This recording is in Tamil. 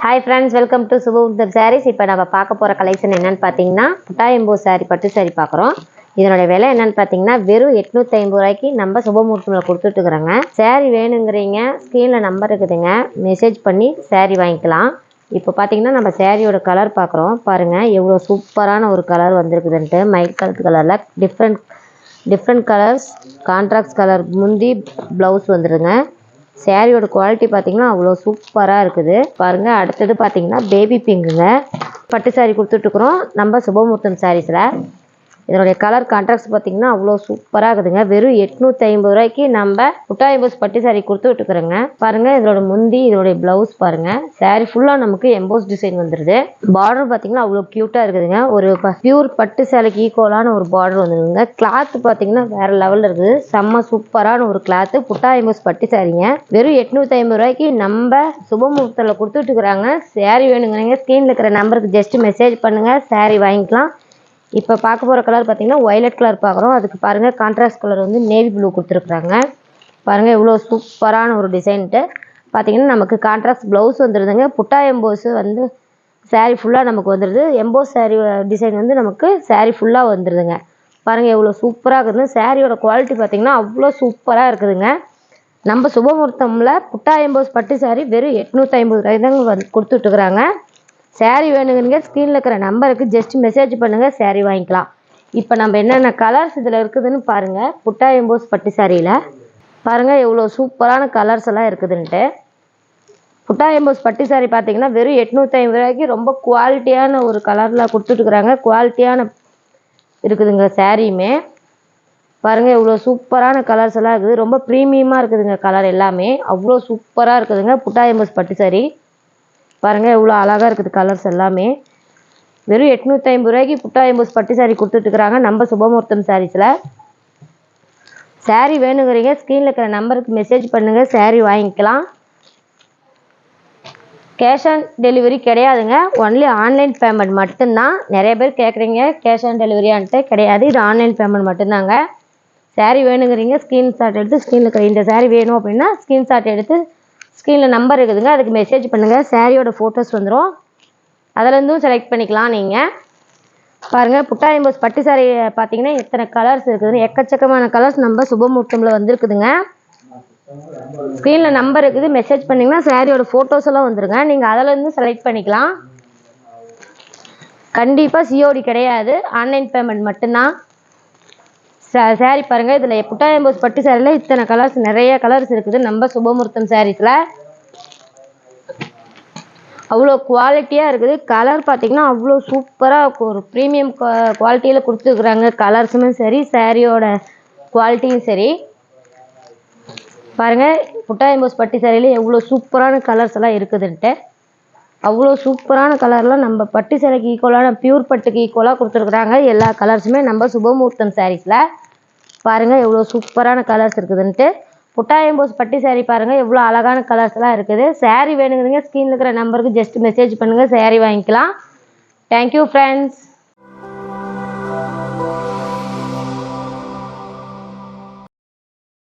Hi friends, welcome to Subhamuttam sarees. இப்போ நம்ம பார்க்க போகிற கலெக்ஷன் என்னென்னு பார்த்தீங்கன்னா புட்டாயம்பூ சாரீ, பட்டு சாரீ பார்க்குறோம். இதனுடைய விலை என்னென்னு பார்த்தீங்கன்னா வெறும் 850 ரூபாய்க்கு நம்ம சுபமுகூர்த்தத்தில் கொடுத்துட்டுருக்குறோங்க. சாரீ வேணுங்கிறீங்க, ஸ்க்ரீனில் நம்பர் இருக்குதுங்க, மெசேஜ் பண்ணி சாரீ வாங்கிக்கலாம். இப்போ பார்த்தீங்கன்னா நம்ம சாரியோட கலர் பார்க்குறோம். பாருங்கள் எவ்வளோ சூப்பரான ஒரு கலர் வந்திருக்குதுன்ட்டு. மைட் கலர் கலரில் டிஃப்ரெண்ட் கலர்ஸ், கான்ட்ராஸ்ட் கலர் முந்தி ப்ளவுஸ் வந்துடுங்க. சாரியோட குவாலிட்டி பார்த்தீங்கன்னா அவ்வளோ சூப்பராக இருக்குது. பாருங்கள், அடுத்தது பார்த்தீங்கன்னா பேபி பிங்குங்க. பட்டு சாரீ கொடுத்துட்ருக்குறோம் நம்ம சுபமுகூர்த்தம் சாரீஸில். இதனுடைய கலர் கான்ட்ராஸ்ட் பார்த்தீங்கன்னா அவ்வளோ சூப்பராக இருக்குதுங்க. வெறும் 850 ரூபாய்க்கு நம்ம புட்டாயம்பூஸ் பட்டு சாரீ கொடுத்து விட்டுக்கிறோங்க. பாருங்கள், இதோட முந்தி, இதோடைய ப்ளவுஸ் பாருங்கள். சாரீ ஃபுல்லாக நமக்கு எம்போஸ் டிசைன் வந்துடுது. பார்டர் பார்த்தீங்கன்னா அவ்வளோ க்யூட்டாக இருக்குதுங்க. ஒரு பியூர் பட்டு சேலைக்கு ஈக்குவலான ஒரு பார்டர் வந்துடுதுங்க. கிளாத் பார்த்தீங்கன்னா வேறு லெவலில் இருக்குது. செம்ம சூப்பரான ஒரு கிளாத்து புட்டாயம்பூஸ் பட்டு சாரீங்க. வெறும் 850 ரூபாய்க்கு நம்ம சுபமுகூர்த்தத்தில் கொடுத்து விட்டுக்கிறாங்க. சாரீ வேணுங்கிறீங்க, ஸ்க்ரீனில் இருக்கிற நம்பருக்கு ஜஸ்ட் மெசேஜ் பண்ணுங்கள், சாரீ வாங்கிக்கலாம். இப்போ பார்க்க போகிற கலர் பார்த்தீங்கன்னா ஒய்லட் கலர் பார்க்குறோம். அதுக்கு பாருங்கள் கான்ட்ராஸ்ட் கலர் வந்து நேவி ப்ளூ கொடுத்துருக்குறாங்க. பாருங்கள் எவ்வளோ சூப்பரான ஒரு டிசைன்ட்டு. பார்த்தீங்கன்னா நமக்கு கான்ட்ராஸ்ட் ப்ளவுஸ் வந்துடுதுங்க. புட்டா எம்போஸு வந்து சாரீ ஃபுல்லாக நமக்கு வந்துடுது. எம்போஸ் சாரீ டிசைன் வந்து நமக்கு சாரீ ஃபுல்லாக வந்துடுதுங்க. பாருங்கள் எவ்வளோ சூப்பராக இருக்குதுங்க. சாரியோட குவாலிட்டி பார்த்திங்கன்னா அவ்வளோ சூப்பராக இருக்குதுங்க. நம்ம சுபமுகூர்த்தமில் புட்டா எம்போஸ் பட்டு சாரீ வெறும் 850 ரூபாய் தாங்க கொடுத்துட்ருக்குறாங்க. சாரீ வேணுங்கிறீங்க, ஸ்க்ரீனில் இருக்கிற நம்பருக்கு ஜஸ்ட் மெசேஜ் பண்ணுங்கள், சாரீ வாங்கிக்கலாம். இப்போ நம்ம என்னென்ன கலர்ஸ் இதில் இருக்குதுன்னு பாருங்கள். புட்டா எம்போஸ் பட்டு சாரியில் பாருங்கள் எவ்வளோ சூப்பரான கலர்ஸ் எல்லாம் இருக்குதுன்ட்டு. புட்டா எம்போஸ் பட்டு சாரீ பார்த்தீங்கன்னா வெறும் 850 ரூபாய்க்கு ரொம்ப குவாலிட்டியான ஒரு கலரில் கொடுத்துட்ருக்குறாங்க. குவாலிட்டியான இருக்குதுங்க சாரியுமே. பாருங்கள் எவ்வளோ சூப்பரான கலர்ஸ் எல்லாம் இருக்குது. ரொம்ப ப்ரீமியமாக இருக்குதுங்க கலர் எல்லாமே. அவ்வளோ சூப்பராக இருக்குதுங்க புட்டா எம்போஸ் பட்டு சாரீ. பாருங்கள் எவ்வளோ அழகாக இருக்குது கலர்ஸ் எல்லாமே. வெறும் 850 ரூபாய்க்கு புட்டா எம்போஸ் பட்டு சாரீ கொடுத்துட்ருக்குறாங்க நம்ம சுபமுகூர்த்தம் சாரீஸில். சாரீ வேணுங்கிறீங்க, ஸ்க்ரீனில் இருக்கிற நம்பருக்கு மெசேஜ் பண்ணுங்கள், சாரீ வாங்கிக்கலாம். கேஷ் ஆன் டெலிவரி கிடையாதுங்க, ஒன்லி ஆன்லைன் பேமெண்ட் மட்டும்தான். நிறைய பேர் கேட்குறீங்க கேஷ் ஆன் டெலிவரியான்ட்டு. கிடையாது, இது ஆன்லைன் பேமெண்ட் மட்டும்தாங்க. சாரீ வேணுங்கிறீங்க, ஸ்க்ரீன்ஷாட் எடுத்து ஸ்க்ரீனில் இருக்கிற இந்த சாரீ வேணும் அப்படின்னா ஸ்க்ரீன்ஷாட் எடுத்து ஸ்க்ரீனில் நம்பர் இருக்குதுங்க, அதுக்கு மெசேஜ் பண்ணுங்கள். சாரியோட ஃபோட்டோஸ் வந்துடும், அதிலேருந்தும் செலக்ட் பண்ணிக்கலாம் நீங்கள். பாருங்கள் புட்டா எம்போஸ் பட்டு சாரீ பார்த்தீங்கன்னா எத்தனை கலர்ஸ் இருக்குதுன்னு. எக்கச்சக்கமான கலர்ஸ் நம்ம சுபமுகூர்த்தமில் வந்துருக்குதுங்க. ஸ்க்ரீனில் நம்பர் இருக்குது, மெசேஜ் பண்ணிங்கன்னா சாரியோட ஃபோட்டோஸ் எல்லாம் வந்துருங்க. நீங்கள் அதிலேருந்து செலக்ட் பண்ணிக்கலாம். கண்டிப்பாக சிஓடி கிடையாது, ஆன்லைன் பேமெண்ட் மட்டும்தான். சாரீ பாருங்கள், இதில் புட்டா எம்போஸ் பட்டு சாரியில் இத்தனை கலர்ஸ், நிறைய கலர்ஸ் இருக்குது நம்ம சுபமுகூர்த்தம் சாரீஸில். அவ்வளோ குவாலிட்டியாக இருக்குது. கலர் பார்த்திங்கன்னா அவ்வளோ சூப்பராக ஒரு ப்ரீமியம் குவாலிட்டியில் கொடுத்துருக்குறாங்க. கலர்ஸுமே சரி, சாரியோட குவாலிட்டியும் சரி. பாருங்கள் புட்டா எம்போஸ் பட்டு சாரியில் எவ்வளோ சூப்பரான கலர்ஸ் எல்லாம் இருக்குதுன்ட்டு. அவ்வளோ சூப்பரான கலர்லாம் நம்ம பட்டு சேலைக்கு ஈக்குவலான பியூர் பட்டுக்கு ஈக்குவலாக கொடுத்துருக்குறாங்க. எல்லா கலர்ஸுமே நம்ம சுபமுகூர்த்தம் சாரீஸில். பாருங்கள் எவ்வளோ சூப்பரான கலர்ஸ் இருக்குதுன்ட்டு. புட்டா எம்போஸ் பட்டு சாரீ பாருங்கள் எவ்வளோ அழகான கலர்ஸ் எல்லாம் இருக்குது. சாரீ வேணுங்கிறீங்க, ஸ்க்ரீனில் இருக்கிற நம்பருக்கு ஜஸ்ட் மெசேஜ் பண்ணுங்கள், சாரீ வாங்கிக்கலாம். Thank you friends.